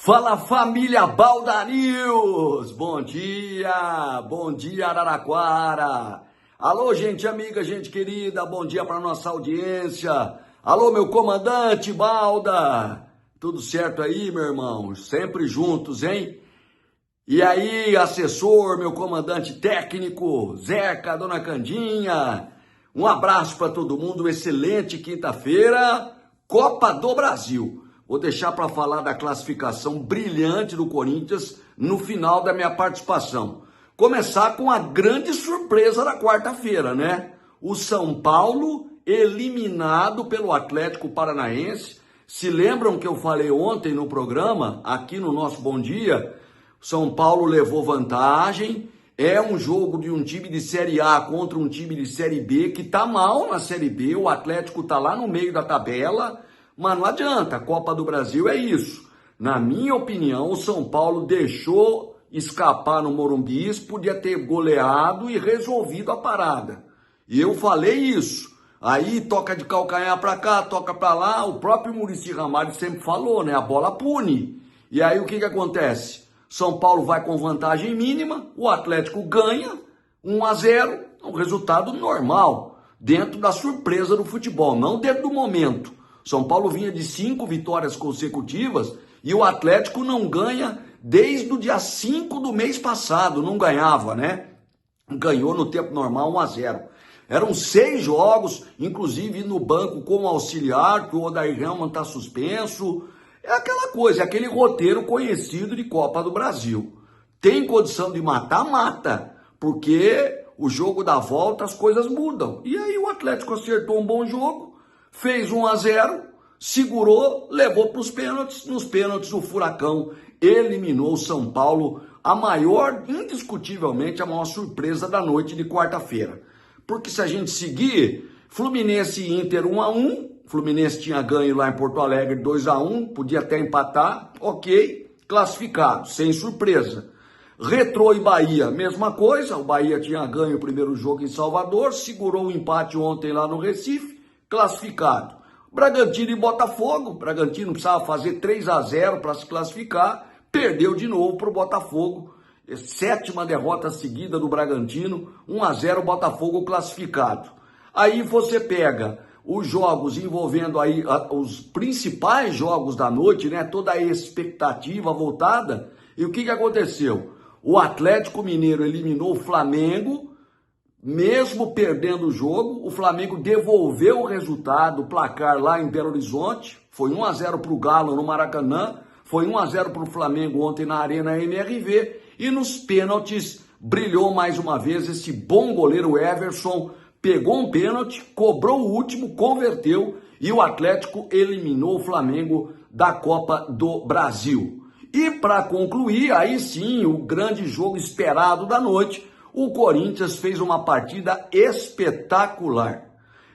Fala família Balda News! Bom dia Araraquara! Alô gente amiga, gente querida, bom dia para nossa audiência! Alô meu comandante Balda! Tudo certo aí meu irmão? Sempre juntos, hein? E aí assessor, meu comandante técnico, Zeca, dona Candinha, um abraço para todo mundo, excelente quinta-feira, Copa do Brasil! Vou deixar para falar da classificação brilhante do Corinthians no final da minha participação. Começar com a grande surpresa da quarta-feira, né? O São Paulo eliminado pelo Atlético Paranaense. Se lembram que eu falei ontem no programa, aqui no nosso Bom Dia? São Paulo levou vantagem. É um jogo de um time de Série A contra um time de Série B que tá mal na Série B. O Atlético tá lá no meio da tabela. Mas não adianta, a Copa do Brasil é isso. Na minha opinião, o São Paulo deixou escapar no Morumbi, podia ter goleado e resolvido a parada. E eu falei isso. Aí toca de calcanhar para cá, toca para lá, o próprio Muricy Ramalho sempre falou, né? A bola pune. E aí o que acontece? São Paulo vai com vantagem mínima, o Atlético ganha 1-0, um resultado normal, dentro da surpresa do futebol, não dentro do momento. São Paulo vinha de 5 vitórias consecutivas e o Atlético não ganha desde o dia 5 do mês passado, não ganhava, né? Ganhou no tempo normal 1-0. Eram 6 jogos, inclusive no banco como auxiliar, que o Odair Helman está suspenso. É aquela coisa, é aquele roteiro conhecido de Copa do Brasil. Tem condição de matar? Mata, porque o jogo da volta as coisas mudam. E aí o Atlético acertou um bom jogo, fez 1-0, segurou, levou para os pênaltis. Nos pênaltis o Furacão eliminou o São Paulo, a maior, indiscutivelmente, a maior surpresa da noite de quarta-feira. Porque se a gente seguir, Fluminense e Inter 1-1, Fluminense tinha ganho lá em Porto Alegre 2-1, podia até empatar, ok, classificado, sem surpresa. Retrô e Bahia, mesma coisa, o Bahia tinha ganho o primeiro jogo em Salvador, segurou o empate ontem lá no Recife, classificado. Bragantino e Botafogo, Bragantino precisava fazer 3-0 para se classificar, perdeu de novo para o Botafogo, 7ª derrota seguida do Bragantino, 1-0 Botafogo classificado. Aí você pega os jogos envolvendo aí os principais jogos da noite, né? Toda a expectativa voltada, e o que aconteceu? O Atlético Mineiro eliminou o Flamengo. Mesmo perdendo o jogo, o Flamengo devolveu o resultado, o placar lá em Belo Horizonte, foi 1-0 para o Galo no Maracanã, foi 1-0 para o Flamengo ontem na Arena MRV, e nos pênaltis brilhou mais uma vez esse bom goleiro Everson, pegou um pênalti, cobrou o último, converteu, e o Atlético eliminou o Flamengo da Copa do Brasil. E para concluir, aí sim, o grande jogo esperado da noite, o Corinthians fez uma partida espetacular.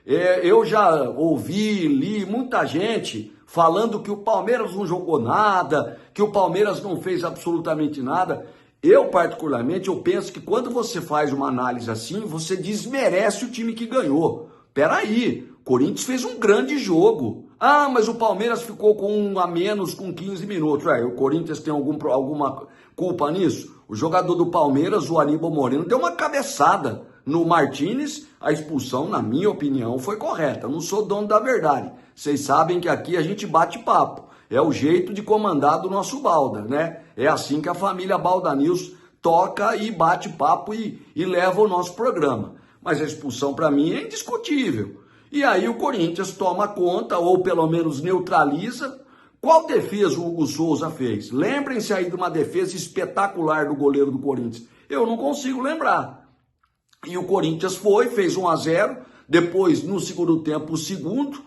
Eu já ouvi, li muita gente falando que o Palmeiras não jogou nada, que o Palmeiras não fez absolutamente nada. Eu, particularmente, eu penso que quando você faz uma análise assim, você desmerece o time que ganhou. Peraí, o Corinthians fez um grande jogo. Ah, mas o Palmeiras ficou com 1 a menos com 15 minutos. O Corinthians tem alguma culpa nisso? O jogador do Palmeiras, o Aníbal Moreno, deu uma cabeçada no Martínez. A expulsão, na minha opinião, foi correta. Eu não sou dono da verdade. Vocês sabem que aqui a gente bate papo. É o jeito de comandar do nosso Balda, né? É assim que a família Balda News toca e bate papo e leva o nosso programa. Mas a expulsão, para mim, é indiscutível. E aí o Corinthians toma conta, ou pelo menos neutraliza. Qual defesa o Hugo Souza fez? Lembrem-se aí de uma defesa espetacular do goleiro do Corinthians. Eu não consigo lembrar. E o Corinthians fez 1-0, depois no segundo tempo o segundo,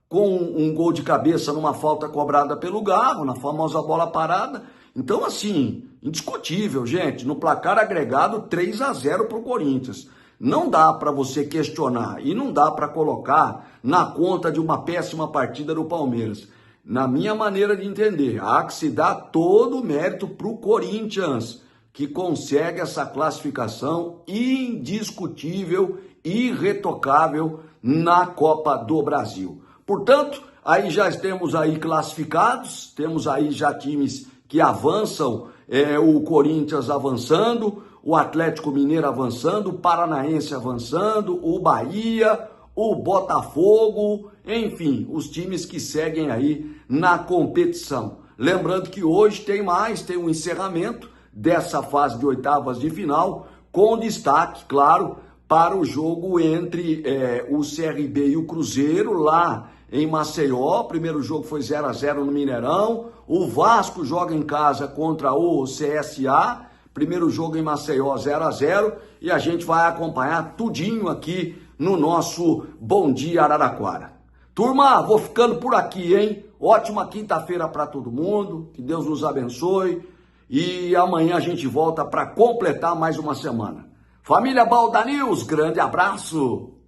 com um gol de cabeça numa falta cobrada pelo Garro, na famosa bola parada. Então assim, indiscutível, gente, no placar agregado 3-0 para o Corinthians. Não dá para você questionar e não dá para colocar na conta de uma péssima partida do Palmeiras. Na minha maneira de entender, há que se dar todo o mérito para o Corinthians, que consegue essa classificação indiscutível, irretocável na Copa do Brasil. Portanto, Aí já temos aí classificados, temos aí já times que avançam, o Corinthians avançando, o Atlético Mineiro avançando, o Paranaense avançando, o Bahia, o Botafogo, enfim, os times que seguem aí na competição. Lembrando que hoje tem um encerramento dessa fase de oitavas de final, com destaque, claro, para o jogo entre o CRB e o Cruzeiro, lá em Maceió. O primeiro jogo foi 0-0 no Mineirão. O Vasco joga em casa contra o CSA. Primeiro jogo em Maceió, 0-0. E a gente vai acompanhar tudinho aqui no nosso Bom Dia Araraquara. Turma, vou ficando por aqui, hein? Ótima quinta-feira para todo mundo. Que Deus nos abençoe. E amanhã a gente volta para completar mais uma semana. Família Balda News, grande abraço!